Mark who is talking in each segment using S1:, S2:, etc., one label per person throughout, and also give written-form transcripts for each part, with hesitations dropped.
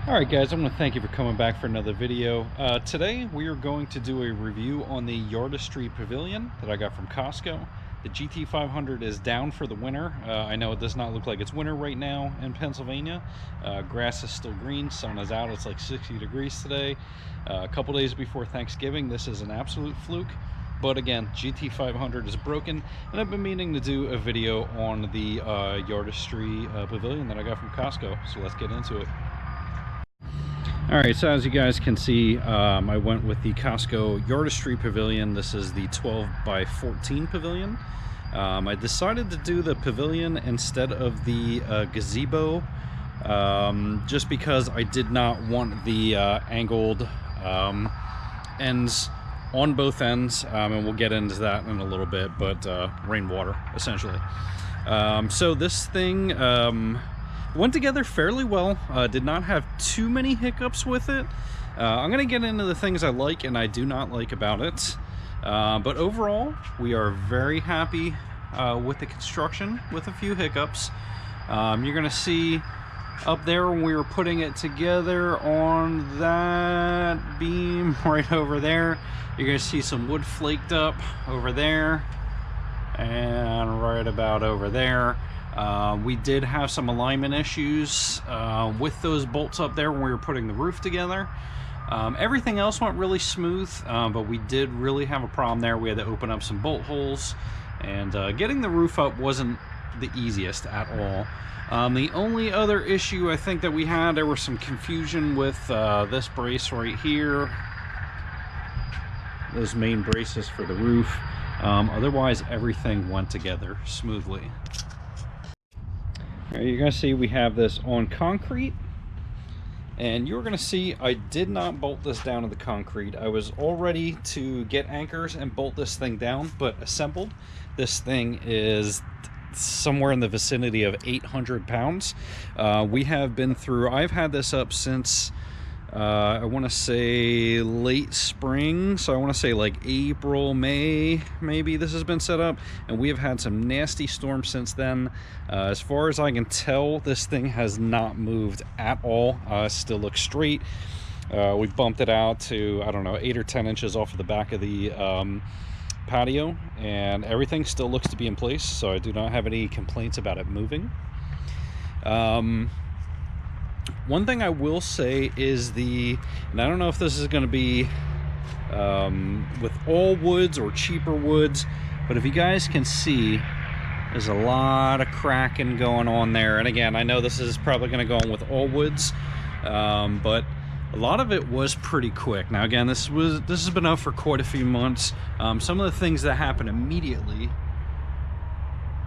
S1: Alright guys, I want to thank you for coming back for another video. Today we are going to do a review on the Yardistry Pavilion that I got from Costco. The GT500 is down for the winter. I know it does not look like it's winter right now in Pennsylvania. Grass is still green, sun is out, it's like 60 degrees today. A couple days before Thanksgiving. This is an absolute fluke. But again, GT500 is broken, and I've been meaning to do a video on the Yardistry Pavilion that I got from Costco, so let's get into it. Alright, so as you guys can see, I went with the Costco Yardistry Pavilion. This is the 12 by 14 pavilion. I decided to do the pavilion instead of the gazebo, just because I did not want the angled ends on both ends, and we'll get into that in a little bit, but rainwater, essentially. So this thing went together fairly well. Did not have too many hiccups with it. I'm going to get into the things I like and I do not like about it. But overall, we are very happy with the construction, with a few hiccups. You're going to see up there when we were putting it together on that beam right over there, you're going to see some wood flaked up over there and right about over there. We did have some alignment issues with those bolts up there when we were putting the roof together. Everything else went really smooth, but we did really have a problem there. We had to open up some bolt holes, and getting the roof up wasn't the easiest at all. The only other issue I think that we had, there was some confusion with this brace right here, those main braces for the roof. Otherwise, everything went together smoothly. You're going to see we have this on concrete, and you're going to see I did not bolt this down to the concrete. I was all ready to get anchors and bolt this thing down, but assembled, this thing is somewhere in the vicinity of 800 pounds. We have been through, I've had this up since I want to say late spring, so I want to say like April, May, maybe this has been set up, and we have had some nasty storms since then. As far as I can tell, this thing has not moved at all. Still looks straight. We bumped it out to, I don't know, 8 or 10 inches off of the back of the patio, and everything still looks to be in place, so I do not have any complaints about it moving. One thing I will say is and I don't know if this is going to be with all woods or cheaper woods, but if you guys can see, there's a lot of cracking going on there. And again, I know this is probably going to go on with all woods, but a lot of it was pretty quick. Now again, this has been up for quite a few months. Some of the things that happen immediately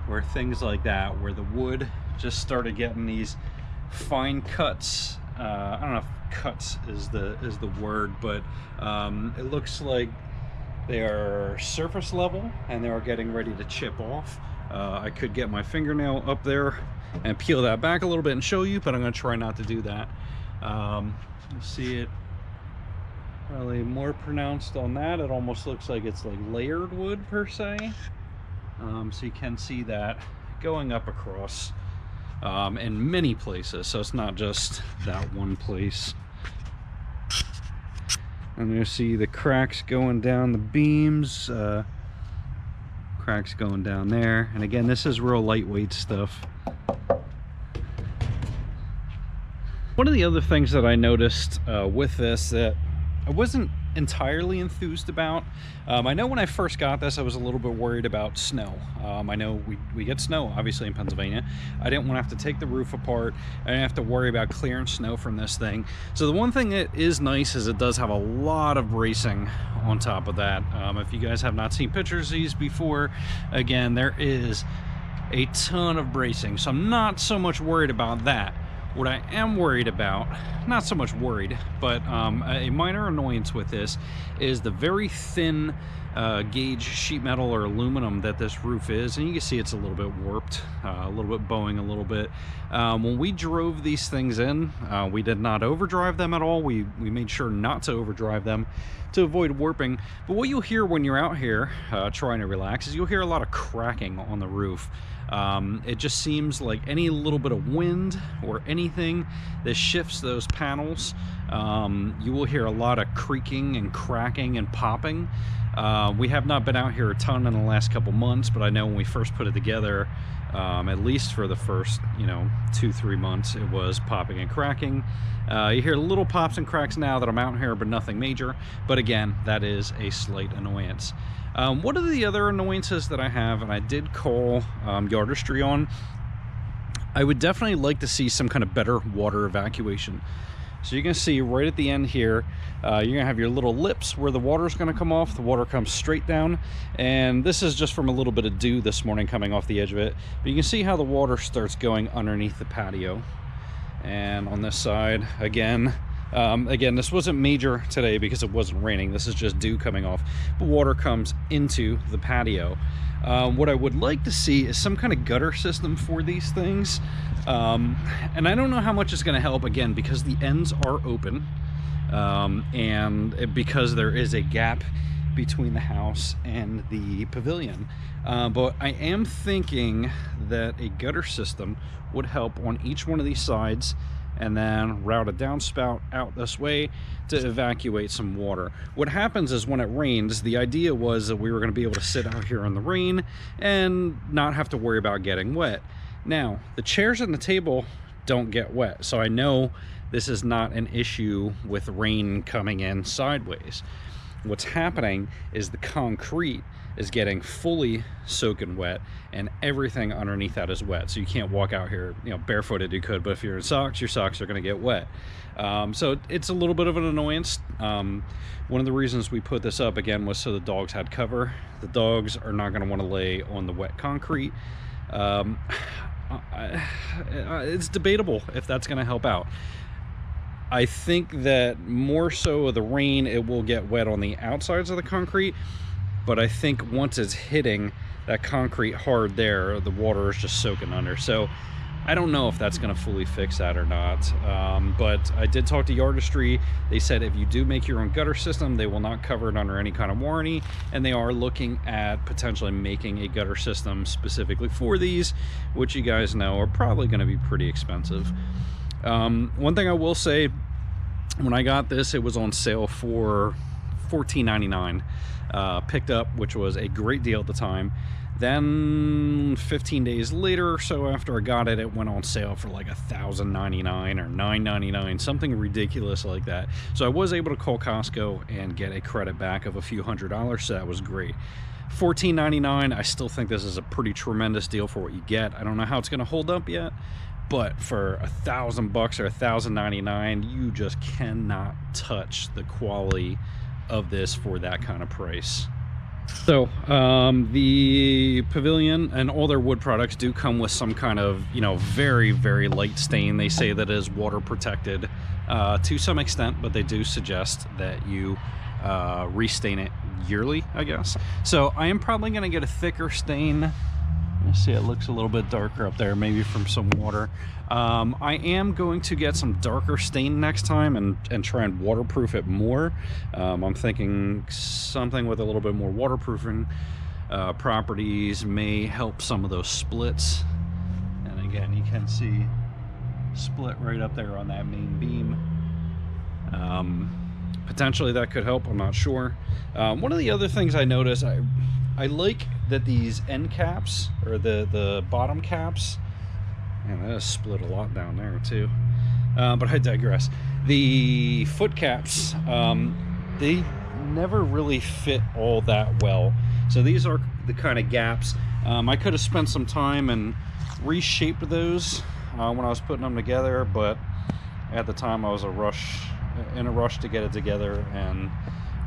S1: were things like that, where the wood just started getting these fine cuts. I don't know if cuts is the word, but it looks like they are surface level and they are getting ready to chip off. I could get my fingernail up there and peel that back a little bit and show you, but I'm going to try not to do that. You see it probably more pronounced on that. It almost looks like it's like layered wood per se. So you can see that going up across in many places, so it's not just that one place. And you see the cracks going down the beams, cracks going down there, and again, this is real lightweight stuff. One of the other things that I noticed with this that I wasn't entirely enthused about, I know when I first got this I was a little bit worried about snow. I know we get snow obviously in Pennsylvania. I didn't want to have to take the roof apart. I didn't have to worry about clearing snow from this thing. So the one thing that is nice is it does have a lot of bracing on top of that. If you guys have not seen pictures of these before, again, there is a ton of bracing, so I'm not so much worried about that. What I am worried about, not so much worried, but a minor annoyance with this is the very thin gauge sheet metal or aluminum that this roof is, and you can see it's a little bit warped, a little bit bowing a little bit. When we drove these things in, we did not overdrive them at all. We made sure not to overdrive them to avoid warping. But what you'll hear when you're out here trying to relax is you'll hear a lot of cracking on the roof. It just seems like any little bit of wind or anything that shifts those panels, you will hear a lot of creaking and cracking and popping. We have not been out here a ton in the last couple months, but I know when we first put it together, at least for the first 2-3 months, it was popping and cracking. You hear little pops and cracks now that I'm out here, but nothing major. But again, that is a slight annoyance. One of the other annoyances that I have, and I did call Yardistry on, I would definitely like to see some kind of better water evacuation. So you can see right at the end here, you're gonna have your little lips where the water is gonna come off. The water comes straight down, and this is just from a little bit of dew this morning coming off the edge of it. But you can see how the water starts going underneath the patio. And on this side, again, this wasn't major today because it wasn't raining. This is just dew coming off, but water comes into the patio. What I would like to see is some kind of gutter system for these things. And I don't know how much it's going to help, again, because the ends are open, because there is a gap between the house and the pavilion. But I am thinking that a gutter system would help on each one of these sides, and then route a downspout out this way to evacuate some water. What happens is when it rains, the idea was that we were going to be able to sit out here in the rain and not have to worry about getting wet. Now, the chairs and the table don't get wet, so I know this is not an issue with rain coming in sideways. What's happening is the concrete is getting fully soaking wet, and everything underneath that is wet. So you can't walk out here, barefooted. You could, but if you're in socks, your socks are going to get wet. So it's a little bit of an annoyance. One of the reasons we put this up again was so the dogs had cover. The dogs are not going to want to lay on the wet concrete. It's debatable if that's going to help out. I think that more so the rain, it will get wet on the outsides of the concrete, but I think once it's hitting that concrete hard there, the water is just soaking under. So I don't know if that's going to fully fix that or not. But I did talk to Yardistry. They said if you do make your own gutter system, they will not cover it under any kind of warranty, and they are looking at potentially making a gutter system specifically for these, which you guys know are probably going to be pretty expensive. One thing I will say, when I got this, it was on sale for $14.99, picked up, which was a great deal at the time. Then 15 days later or so after I got it, it went on sale for like $1,099 or $9.99, something ridiculous like that. So I was able to call Costco and get a credit back of a few $100s, so that was great. $14.99, I still think this is a pretty tremendous deal for what you get. I don't know how it's going to hold up yet, but for $1,000 or $1,099, you just cannot touch the quality of this for that kind of price. So the pavilion and all their wood products do come with some kind of very, very light stain. They say that is water protected to some extent, but they do suggest that you restain it yearly, I guess. So I am probably going to get a thicker stain. You see it looks a little bit darker up there, maybe from some water. I am going to get some darker stain next time and try and waterproof it more. I'm thinking something with a little bit more waterproofing properties may help some of those splits. And again, you can see split right up there on that main beam. Potentially that could help, I'm not sure. One of the other things I noticed, I like that these end caps, or the bottom caps, man, that is split a lot down there too. But I digress. The foot caps, they never really fit all that well. So these are the kind of gaps. I could have spent some time and reshaped those when I was putting them together, but at the time I was in a rush to get it together, and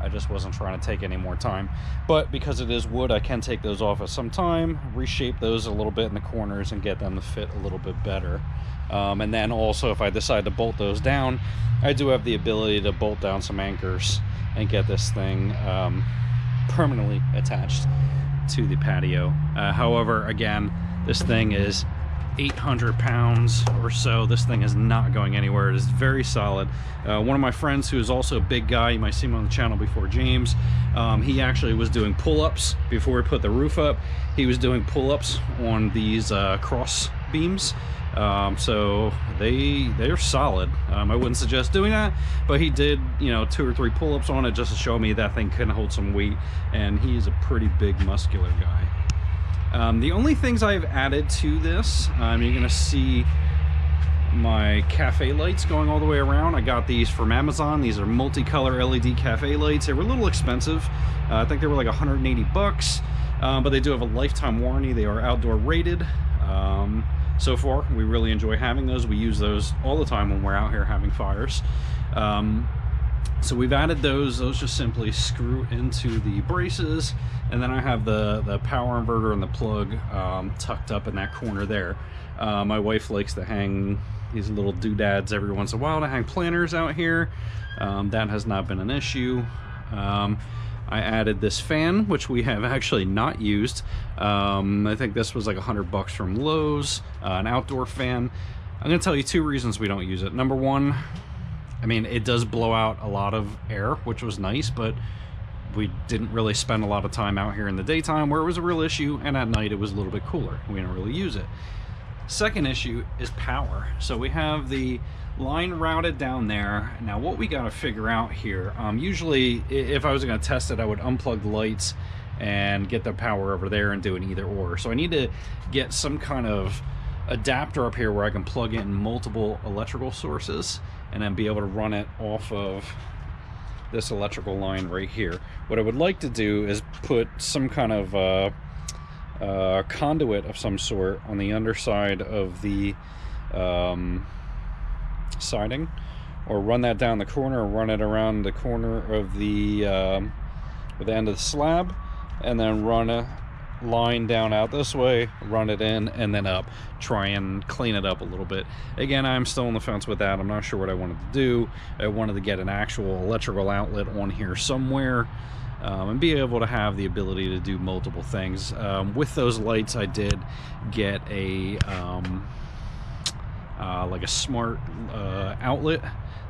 S1: I just wasn't trying to take any more time. But because it is wood, I can take those off at some time, reshape those a little bit in the corners and get them to fit a little bit better. And then also, if I decide to bolt those down, I do have the ability to bolt down some anchors and get this thing permanently attached to the patio. However, again, this thing is 800 pounds or so. This thing is not going anywhere. It is very solid. One of my friends who is also a big guy, you might see him on the channel before, James, he actually was doing pull-ups before we put the roof up. He was doing pull-ups on these cross beams. So they're solid. I wouldn't suggest doing that, but he did, you know, 2 or 3 pull-ups on it just to show me that thing can hold some weight, and he's a pretty big muscular guy. The only things I've added to this, you're gonna see my cafe lights going all the way around. I got these from Amazon. These are multicolor LED cafe lights. They were a little expensive. I think they were like 180 bucks, but they do have a lifetime warranty. They are outdoor rated. So far, we really enjoy having those. We use those all the time when we're out here having fires. So we've added those. Those just simply screw into the braces, and then I have the power inverter and the plug tucked up in that corner there. My wife likes to hang these little doodads every once in a while to hang planters out here. That has not been an issue. I added this fan, which we have actually not used. I think this was like 100 bucks from Lowe's, an outdoor fan. I'm gonna tell you 2 reasons we don't use it. Number one, I mean, it does blow out a lot of air, which was nice, but we didn't really spend a lot of time out here in the daytime where it was a real issue, and at night it was a little bit cooler. We didn't really use it. Second issue is power. So we have the line routed down there. Now what we got to figure out here, usually if I was going to test it, I would unplug the lights and get the power over there and do an either or. So I need to get some kind of adapter up here where I can plug in multiple electrical sources and then be able to run it off of this electrical line right here. What I would like to do is put some kind of conduit of some sort on the underside of the siding, or run that down the corner, or run it around the corner of the end of the slab, and then run a line down out this way, run it in, and then up. Try and clean it up a little bit. Again, I'm still on the fence with that. I'm not sure what I wanted to do. I wanted to get an actual electrical outlet on here somewhere, and be able to have the ability to do multiple things. With those lights, I did get a like a smart outlet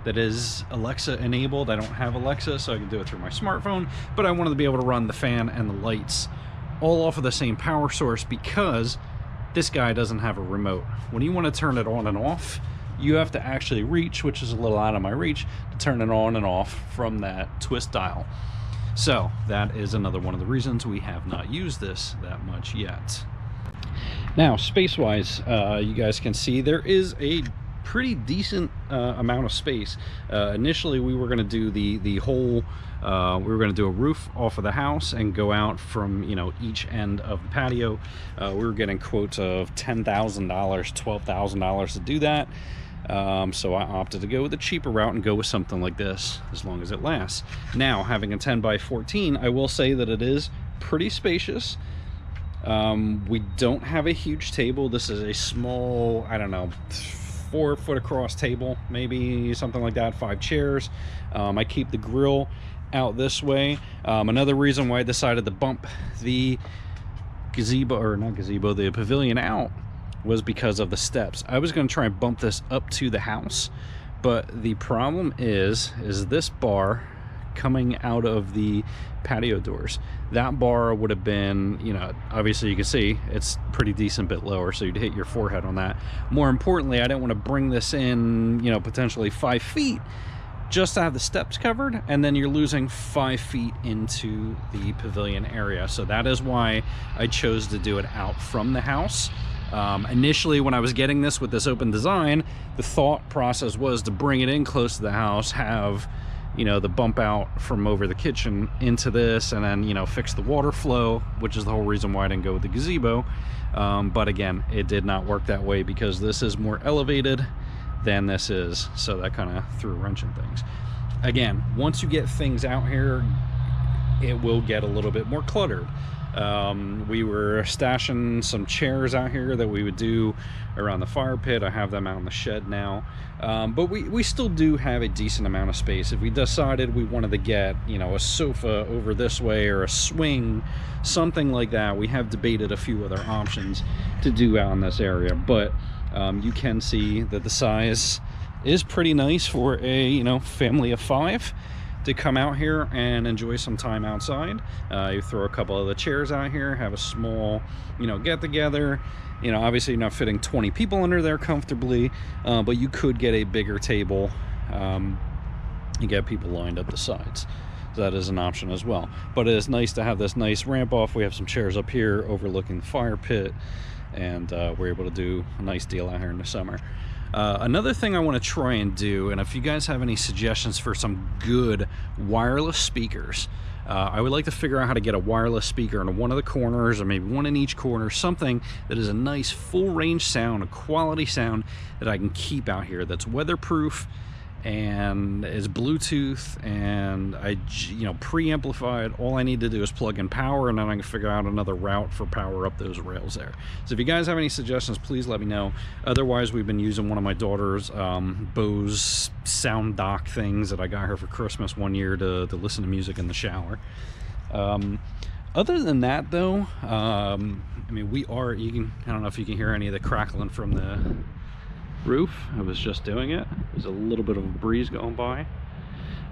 S1: that is Alexa enabled. I don't have Alexa, so I can do it through my smartphone, but I wanted to be able to run the fan and the lights all off of the same power source, because this guy doesn't have a remote. When you want to turn it on and off, you have to actually reach, which is a little out of my reach, to turn it on and off from that twist dial. So that is another one of the reasons we have not used this that much yet. Now, space-wise, you guys can see there is a pretty decent amount of space. Initially, we were going to do the whole, we were going to do a roof off of the house and go out from, you know, each end of the patio. We were getting quotes of $10,000, $12,000 to do that. So I opted to go with a cheaper route and go with something like this, as long as it lasts. Now, having a 10 by 14, I will say that it is pretty spacious. We don't have a huge table. This is a small, I don't know, 4 foot across table, maybe something like that, 5 chairs. I keep the grill out this way. Another reason why I decided to bump the gazebo, or not gazebo, the pavilion out, was because of the steps. I was going to try and bump this up to the house, but the problem is this bar coming out of the patio doors. That bar would have been, you know, obviously you can see it's pretty decent bit lower, so you'd hit your forehead on that. More importantly, I didn't want to bring this in, you know, potentially 5 feet just to have the steps covered, and then you're losing 5 feet into the pavilion area. So that is why I chose to do it out from the house. Initially, when I was getting this with this open design, the thought process was to bring it in close to the house, have, you know, the bump out from over the kitchen into this, and then, you know, fix the water flow, which is the whole reason why I didn't go with the gazebo. But again, it did not work that way because this is more elevated than this is, so that kind of threw a wrench in things. Again, once you get things out here, it will get a little bit more cluttered. We were stashing some chairs out here that we would do around the fire pit. I have them out in the shed now, but we still do have a decent amount of space. If we decided we wanted to get, you know, a sofa over this way or a swing, something like that, we have debated a few other options to do out in this area. But you can see that the size is pretty nice for a, you know, family of 5 to come out here and enjoy some time outside. You throw a couple of the chairs out here, have a small, you know, get together. You know, obviously you're not fitting 20 people under there comfortably, but you could get a bigger table and get people lined up the sides. So that is an option as well. But it is nice to have this nice ramp off. We have some chairs up here overlooking the fire pit, and we're able to do a nice deal out here in the summer. Another thing I want to try and do, and if you guys have any suggestions for some good wireless speakers, I would like to figure out how to get a wireless speaker in one of the corners, or maybe one in each corner, something that is a nice full range sound, a quality sound that I can keep out here, that's weatherproof and is Bluetooth, and you know, pre-amplified. All I need to do is plug in power, and then I can figure out another route for power up those rails there. So if you guys have any suggestions, please let me know. Otherwise, we've been using one of my daughter's Bose sound dock things that I got her for Christmas one year to listen to music in the shower. Other than that, though, I mean, I don't know if you can hear any of the crackling from the roof. I was just doing it. There's a little bit of a breeze going by,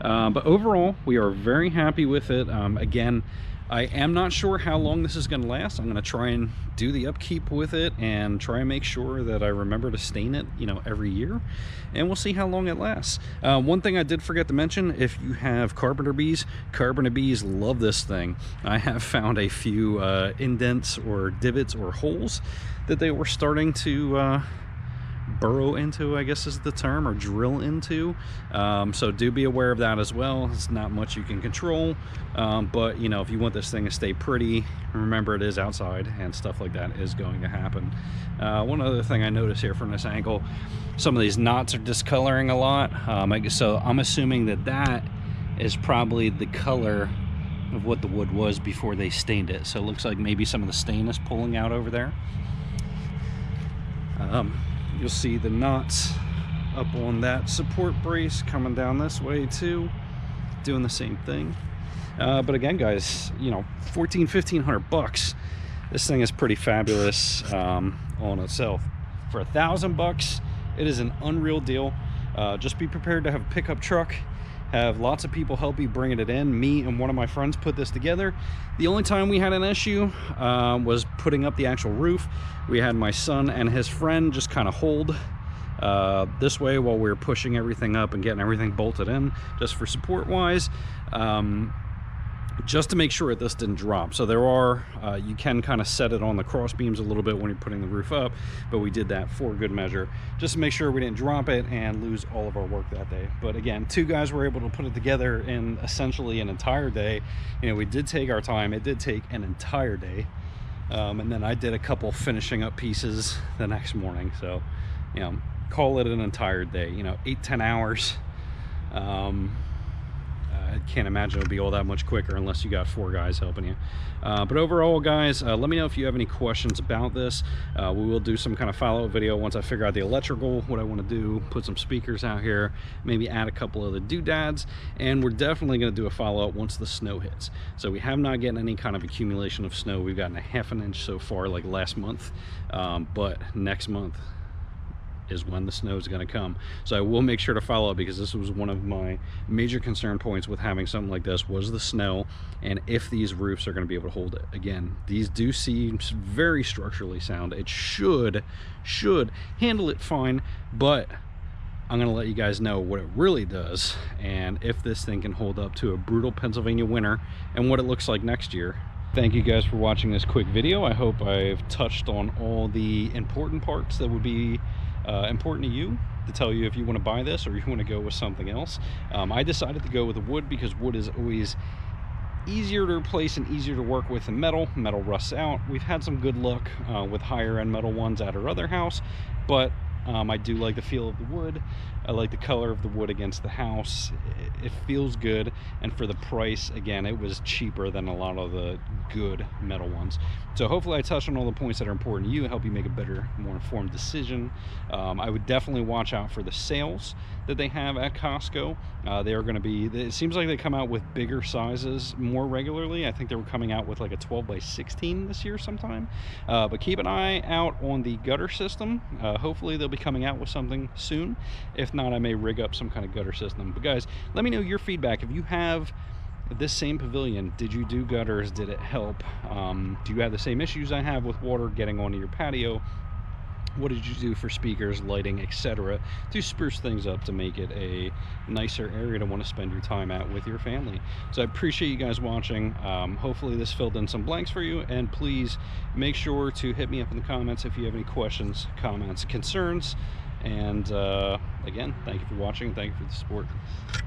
S1: but overall we are very happy with it. Again, I am not sure how long this is going to last. I'm going to try and do the upkeep with it and try and make sure that I remember to stain it, you know, every year, and we'll see how long it lasts. One thing I did forget to mention, if you have carpenter bees love this thing. I have found a few indents or divots or holes that they were starting to burrow into, I guess is the term, or drill into. So do be aware of that as well. It's not much you can control, but you know, if you want this thing to stay pretty, remember it is outside and stuff like that is going to happen. One other thing I noticed here from this angle, some of these knots are discoloring a lot, so I'm assuming that that is probably the color of what the wood was before they stained it. So it looks like maybe some of the stain is pulling out over there. You'll see the knots up on that support brace coming down this way too, doing the same thing. But again, guys, you know, $1,500. This thing is pretty fabulous on itself. For $1,000, it is an unreal deal. Just be prepared to have a pickup truck, have lots of people help you bringing it in. Me and one of my friends put this together. The only time we had an issue was putting up the actual roof. We had my son and his friend just kind of hold this way while we were pushing everything up and getting everything bolted in, just for support wise, just to make sure that this didn't drop. So there are, you can kind of set it on the cross beams a little bit when you're putting the roof up, but we did that for good measure, just to make sure we didn't drop it and lose all of our work that day. But again, 2 guys were able to put it together in essentially an entire day. You know, we did take our time. It did take an entire day. And then I did a couple finishing up pieces the next morning. So, you know, call it an entire day, you know, 8-10 hours. I can't imagine it would be all that much quicker unless you got 4 guys helping you. But overall, guys, let me know if you have any questions about this. We will do some kind of follow-up video once I figure out the electrical, what I want to do, put some speakers out here, maybe add a couple of the doodads, and we're definitely going to do a follow-up once the snow hits. So we have not gotten any kind of accumulation of snow. We've gotten a ½ an inch so far, like last month, but next month is when the snow is going to come. So I will make sure to follow up, because this was one of my major concern points with having something like this, was the snow, and if these roofs are going to be able to hold it. Again, these do seem very structurally sound. It should handle it fine, but I'm going to let you guys know what it really does, and if this thing can hold up to a brutal Pennsylvania winter, and what it looks like next year. Thank you guys for watching this quick video. I hope I've touched on all the important parts that would be important to you, to tell you if you want to buy this or you want to go with something else. I decided to go with the wood because wood is always easier to replace and easier to work with than metal. Metal rusts out. We've had some good luck with higher end metal ones at our other house, but I do like the feel of the wood. I like the color of the wood against the house. It feels good, and for the price, again, it was cheaper than a lot of the good metal ones. So hopefully I touched on all the points that are important to you, help you make a better, more informed decision. I would definitely watch out for the sales that they have at Costco. They are going to be, it seems like they come out with bigger sizes more regularly. I think they were coming out with like a 12 by 16 this year sometime. But keep an eye out on the gutter system. Hopefully they'll be coming out with something soon. If not, I may rig up some kind of gutter system. But guys, let me know your feedback. If you have this same pavilion, did you do gutters? Did it help? Do you have the same issues I have with water getting onto your patio? What did you do for speakers, lighting, etc. to spruce things up to make it a nicer area to want to spend your time at with your family? So I appreciate you guys watching. Hopefully this filled in some blanks for you, and please make sure to hit me up in the comments if you have any questions, comments, concerns. And again, thank you for watching, thank you for the support.